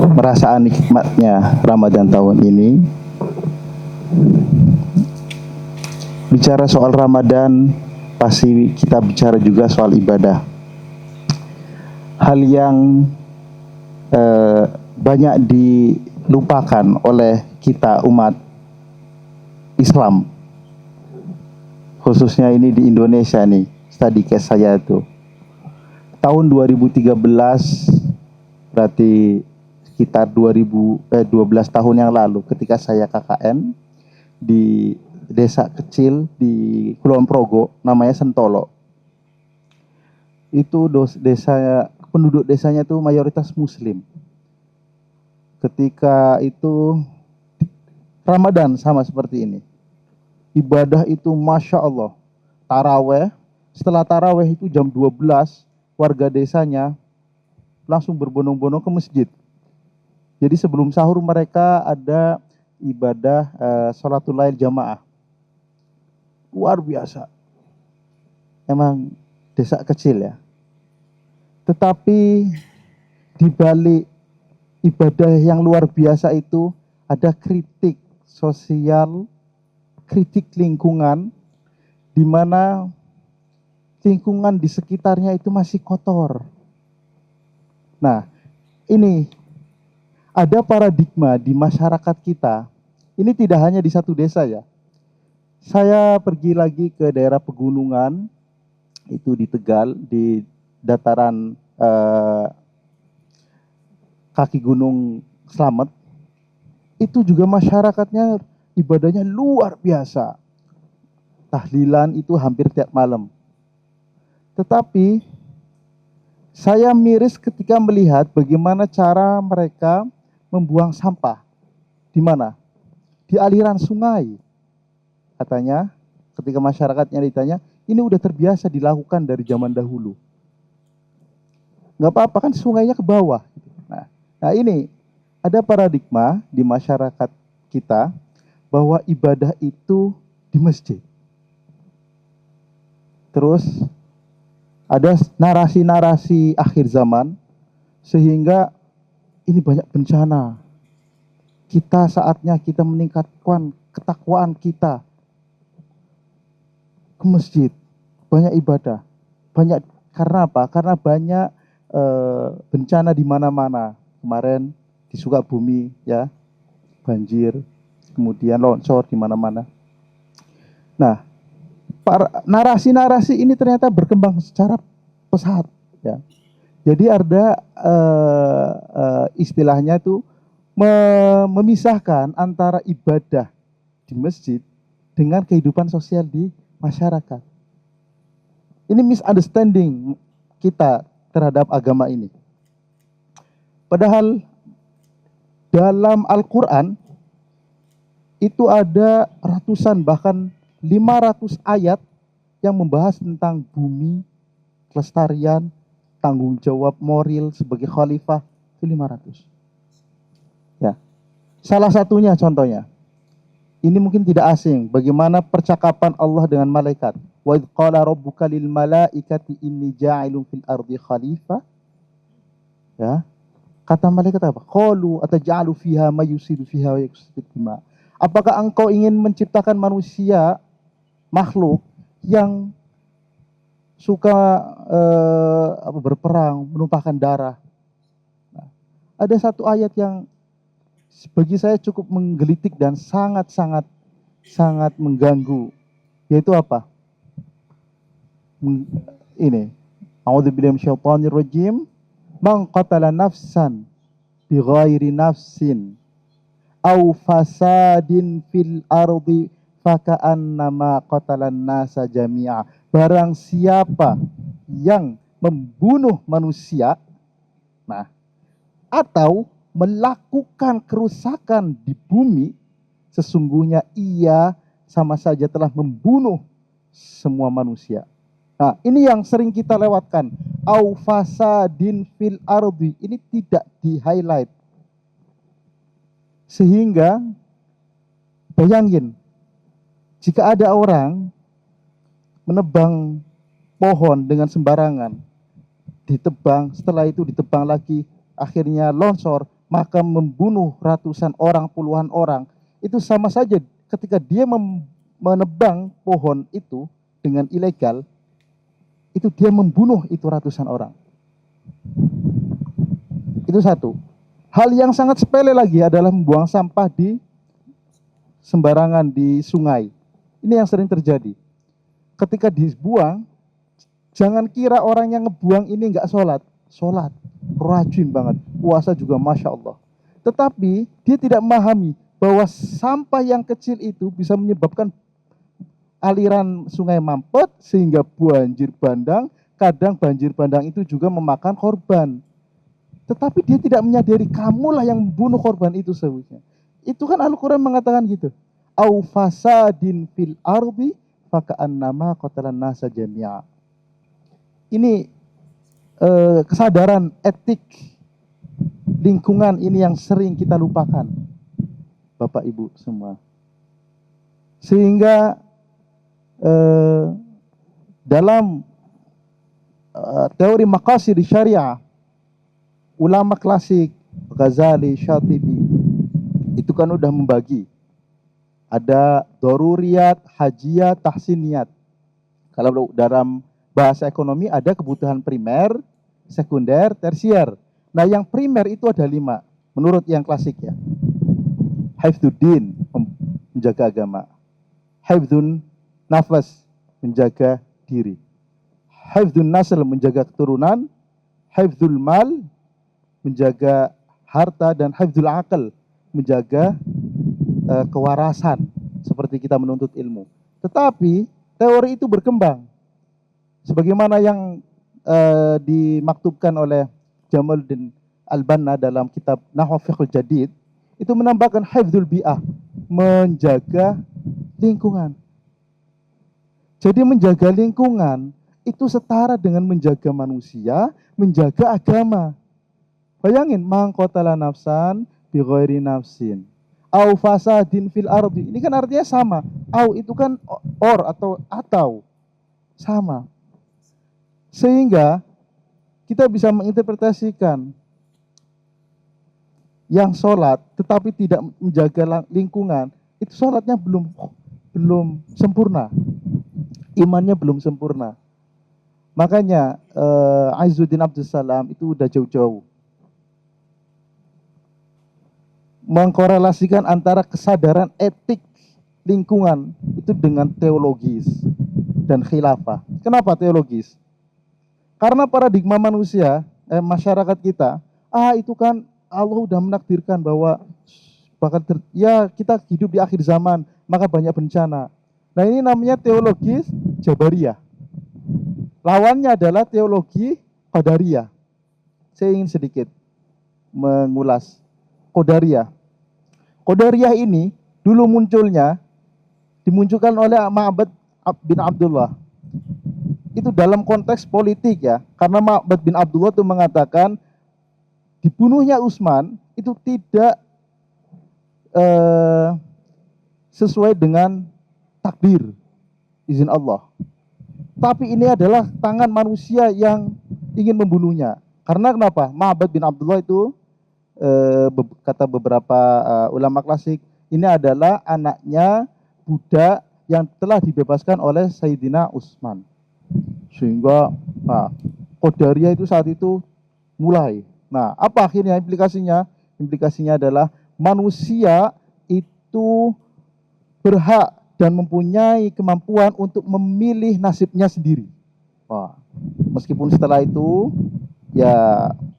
merasakan nikmatnya Ramadan tahun ini. Bicara soal Ramadan, pasti kita bicara juga soal ibadah. Hal yang banyak dilupakan oleh kita umat Islam, khususnya ini di Indonesia nih, study case saya itu. Tahun 2013, berarti sekitar 12 tahun yang lalu, ketika saya KKN di desa kecil di Kulon Progo, namanya Sentolo. Itu desa, penduduk desanya itu mayoritas Muslim. Ketika itu Ramadan sama seperti ini. Ibadah itu Masya Allah. Taraweh, setelah taraweh itu jam 12, warga desanya langsung berbondong-bondong ke masjid. Jadi sebelum sahur mereka ada ibadah sholatul lail jamaah. Luar biasa. Emang desa kecil ya. Tetapi di balik ibadah yang luar biasa itu ada kritik sosial, kritik lingkungan, di mana lingkungan di sekitarnya itu masih kotor. Nah, ini ada paradigma di masyarakat kita. Ini tidak hanya di satu desa ya. Saya pergi lagi ke daerah pegunungan, itu di Tegal, di dataran kaki Gunung Slamet. Itu juga masyarakatnya ibadahnya luar biasa. Tahlilan itu hampir tiap malam. Tetapi saya miris ketika melihat bagaimana cara mereka membuang sampah. Di mana? Di aliran sungai. Katanya, ketika masyarakatnya ditanya, ini udah terbiasa dilakukan dari zaman dahulu. Nggak apa-apa kan sungainya ke bawah. Nah ini ada paradigma di masyarakat kita bahwa ibadah itu di masjid. Terus ada narasi-narasi akhir zaman sehingga ini banyak bencana. Kita saatnya kita meningkatkan ketakwaan kita ke masjid, banyak ibadah. Banyak karena apa? Karena banyak bencana di mana-mana. Kemarin di Sukabumi ya, banjir, kemudian longsor di mana-mana. Nah, narasi-narasi ini ternyata berkembang secara pesat ya. Jadi ada istilahnya itu memisahkan antara ibadah di masjid dengan kehidupan sosial di masyarakat. Ini misunderstanding kita terhadap agama ini. Padahal dalam Al-Quran itu ada ratusan bahkan 500 ayat yang membahas tentang bumi, kelestarian, tanggung jawab moral sebagai khalifah, itu 500. Ya. Salah satunya contohnya. Ini mungkin tidak asing bagaimana percakapan Allah dengan malaikat. Wa idz qala rabbuka lil malaikati inni ja'ilun fil ardi khalifah. Ya. Kata malaikat apa? Qalu ataj'alu fiha may yusidu fiha wa yasfiku dima. Apakah engkau ingin menciptakan manusia makhluk yang suka berperang, menumpahkan darah? Nah, ada satu ayat yang bagi saya cukup menggelitik dan sangat mengganggu, yaitu apa? Ini, a'udzubillahi minasyaitonir rajim, man qatala nafsan bighairi nafsin aw fasadin fil ardi faka'annama qatalan nasa jami'a. Barang siapa yang membunuh manusia, nah, atau melakukan kerusakan di bumi, sesungguhnya ia sama saja telah membunuh semua manusia. Nah, ini yang sering kita lewatkan. Au fasadin fil ardi, ini tidak di-highlight. Sehingga bayangin, jika ada orang menebang pohon dengan sembarangan, ditebang, setelah itu ditebang lagi, akhirnya longsor, maka membunuh ratusan orang, puluhan orang, itu sama saja ketika dia menebang pohon itu dengan ilegal, itu dia membunuh itu ratusan orang. Itu satu. Hal yang sangat sepele lagi adalah membuang sampah di sembarangan di sungai. Ini yang sering terjadi. Ketika dibuang, jangan kira orang yang ngebuang ini nggak sholat. Sholat, rajin banget. Puasa juga Masya Allah. Tetapi dia tidak memahami bahwa sampah yang kecil itu bisa menyebabkan aliran sungai mampet sehingga banjir bandang. Kadang banjir bandang itu juga memakan korban. Tetapi dia tidak menyadari kamulah yang membunuh korban itu seharusnya. Itu kan Al-Quran mengatakan gitu. Au fasadin fil ardi faka'annama qatalan nasa jami'a. Ini kesadaran etik lingkungan ini yang sering kita lupakan, Bapak Ibu semua. Sehingga dalam teori maqasid syariah, ulama klasik Ghazali, Syatibi itu kan udah membagi. Ada daruriyat, hajiyat, tahsiniyat. Kalau dalam bahasa ekonomi ada kebutuhan primer, sekunder, tersier. Nah yang primer itu ada 5 menurut yang klasik ya. Hifdzuddin, menjaga agama. Hifdzun nafas, menjaga diri. Hifdzun nasl, menjaga keturunan. Hifdzul mal, menjaga harta. Dan hifdzul aql, menjaga kewarasan, seperti kita menuntut ilmu. Tetapi teori itu berkembang sebagaimana yang dimaktubkan oleh Jamaluddin Al-Banna dalam kitab Nahwu Fiqhul Jadid, itu menambahkan hifdzul bi'ah, menjaga lingkungan. Jadi menjaga lingkungan itu setara dengan menjaga manusia, menjaga agama. Bayangin, man qatala nafsan bi ghairi nafsin au fasadin fil ardi. Ini kan artinya sama. Au itu kan or atau sama. Sehingga kita bisa menginterpretasikan yang sholat tetapi tidak menjaga lingkungan, itu sholatnya belum sempurna. Imannya belum sempurna. Makanya Izzuddin Abdus Salam itu udah jauh-jauh mengkorelasikan antara kesadaran etik lingkungan itu dengan teologis dan khilafah. Kenapa teologis? Karena paradigma manusia, masyarakat kita, itu kan Allah udah menakdirkan bahwa kita hidup di akhir zaman, maka banyak bencana. Nah ini namanya teologis Jabariyah. Lawannya adalah teologi Qadariyah. Saya ingin sedikit mengulas Qadariyah. Qadariyah ini dulu dimunculkan oleh Ma'bad bin Abdullah. Itu dalam konteks politik ya, karena Ma'bad bin Abdullah itu mengatakan dibunuhnya Utsman itu tidak sesuai dengan takdir, izin Allah. Tapi ini adalah tangan manusia yang ingin membunuhnya. Karena kenapa? Ma'bad bin Abdullah itu kata beberapa ulama klasik, ini adalah anaknya budak yang telah dibebaskan oleh Sayyidina Utsman. Sehingga Qadariyah itu saat itu mulai. Nah, apa akhirnya implikasinya? Implikasinya adalah manusia itu berhak dan mempunyai kemampuan untuk memilih nasibnya sendiri. Meskipun setelah itu, ya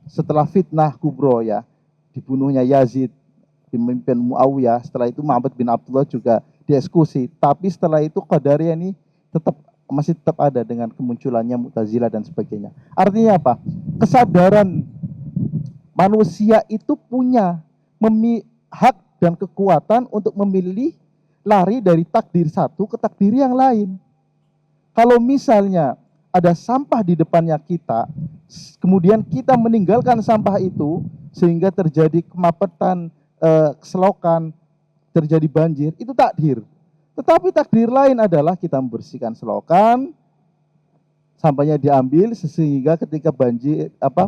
setelah fitnah kubro ya, dibunuhnya Yazid, pemimpin Muawiyah, setelah itu Ma'bad bin Abdullah juga dieksekusi. Tapi setelah itu Qadariyah ini masih tetap ada dengan kemunculannya Mu'tazilah dan sebagainya. Artinya apa? Kesadaran manusia itu punya hak dan kekuatan untuk memilih lari dari takdir satu ke takdir yang lain. Kalau misalnya ada sampah di depannya kita, kemudian kita meninggalkan sampah itu sehingga terjadi kemapetan, keselokan, terjadi banjir, itu takdir. Tetapi takdir lain adalah kita membersihkan selokan, sampahnya diambil sehingga ketika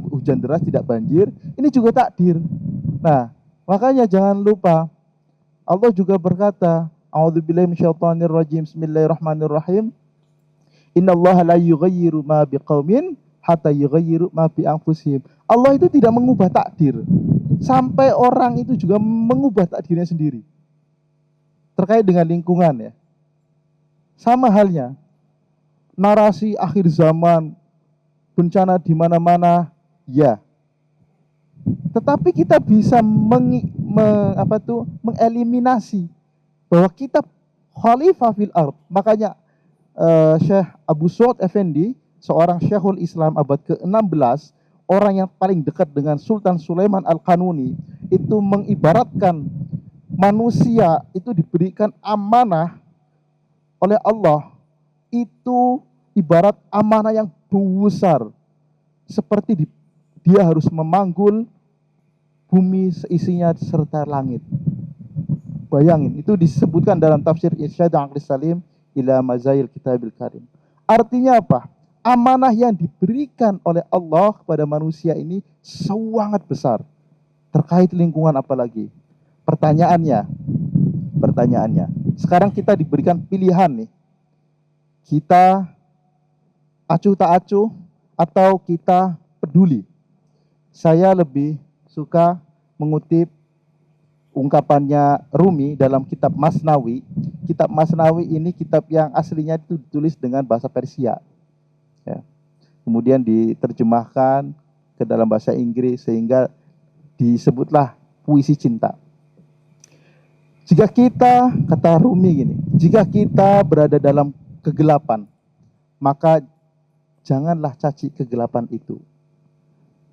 hujan deras tidak banjir, ini juga takdir. Nah, makanya jangan lupa Allah juga berkata, A'udzubillahi minasyaitonirrajim. Bismillahirrahmanirrahim. Innallaha la yughayyiru ma biqaumin hatta yughayyiru ma bi anfusihim. Allah itu tidak mengubah takdir sampai orang itu juga mengubah takdirnya sendiri. Terkait dengan lingkungan ya. Sama halnya narasi akhir zaman, bencana di mana-mana, ya. Tetapi kita bisa mengeliminasi bahwa kita khalifah fil ard. Makanya Syekh Abu Su'ad Effendi, seorang Syekhul Islam abad ke-16, orang yang paling dekat dengan Sultan Sulaiman Al-Qanuni, itu mengibaratkan manusia itu diberikan amanah oleh Allah, itu ibarat amanah yang besar, seperti dia harus memanggul bumi seisinya serta langit. Bayangin, itu disebutkan dalam tafsir Irsyad Aqli Salim ila Mazayil Kitabil Karim. Artinya apa? Amanah yang diberikan oleh Allah kepada manusia ini sangat besar. Terkait lingkungan apalagi. Pertanyaannya, sekarang kita diberikan pilihan nih. Kita acuh tak acuh atau kita peduli. Saya lebih suka mengutip ungkapannya Rumi dalam kitab Masnawi. Kitab Masnawi ini kitab yang aslinya itu ditulis dengan bahasa Persia. Ya. Kemudian diterjemahkan ke dalam bahasa Inggris sehingga disebutlah puisi cinta. Jika kita, kata Rumi gini, jika kita berada dalam kegelapan, maka janganlah caci kegelapan itu.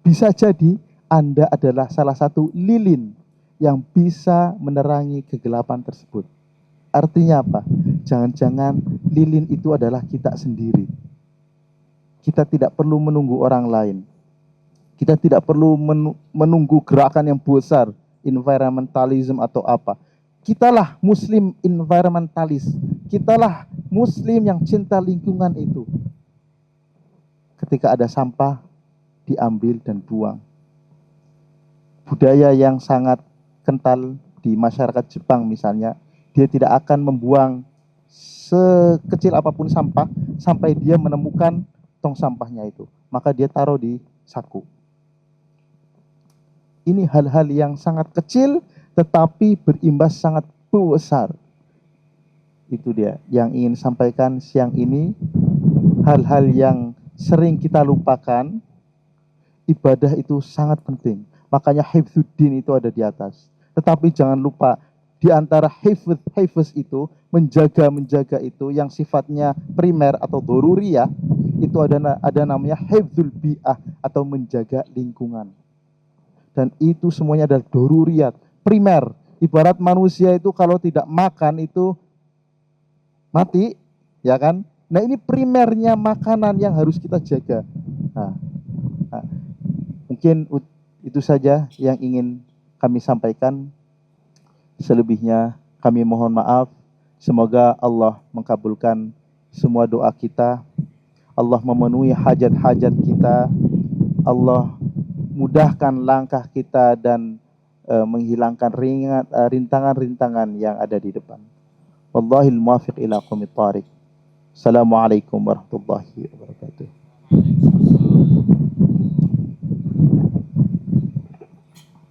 Bisa jadi Anda adalah salah satu lilin yang bisa menerangi kegelapan tersebut. Artinya apa? Jangan-jangan lilin itu adalah kita sendiri. Kita tidak perlu menunggu orang lain. Kita tidak perlu menunggu gerakan yang besar, environmentalism atau apa. Kitalah muslim environmentalis. Kitalah muslim yang cinta lingkungan itu. Ketika ada sampah, diambil dan buang. Budaya yang sangat kental di masyarakat Jepang misalnya, dia tidak akan membuang sekecil apapun sampah sampai dia menemukan tong sampahnya itu. Maka dia taruh di saku. Ini hal-hal yang sangat kecil tetapi berimbas sangat besar. Itu dia yang ingin sampaikan siang ini. Hal-hal yang sering kita lupakan, ibadah itu sangat penting. Makanya hifdzuddin itu ada di atas. Tetapi jangan lupa, di antara hifdz itu, menjaga itu yang sifatnya primer atau doruriyah, itu ada namanya hifdzul bi'ah atau menjaga lingkungan. Dan itu semuanya adalah doruriyat, primer. Ibarat manusia itu kalau tidak makan itu mati, ya kan? Nah ini primernya makanan yang harus kita jaga. Nah, mungkin itu saja yang ingin kami sampaikan. Selebihnya kami mohon maaf. Semoga Allah mengabulkan semua doa kita. Allah memenuhi hajat-hajat kita. Allah mudahkan langkah kita dan menghilangkan rintangan-rintangan yang ada di depan. Wallahil muwaffiq ila aqwamit thariq. Assalamualaikum warahmatullahi wabarakatuh.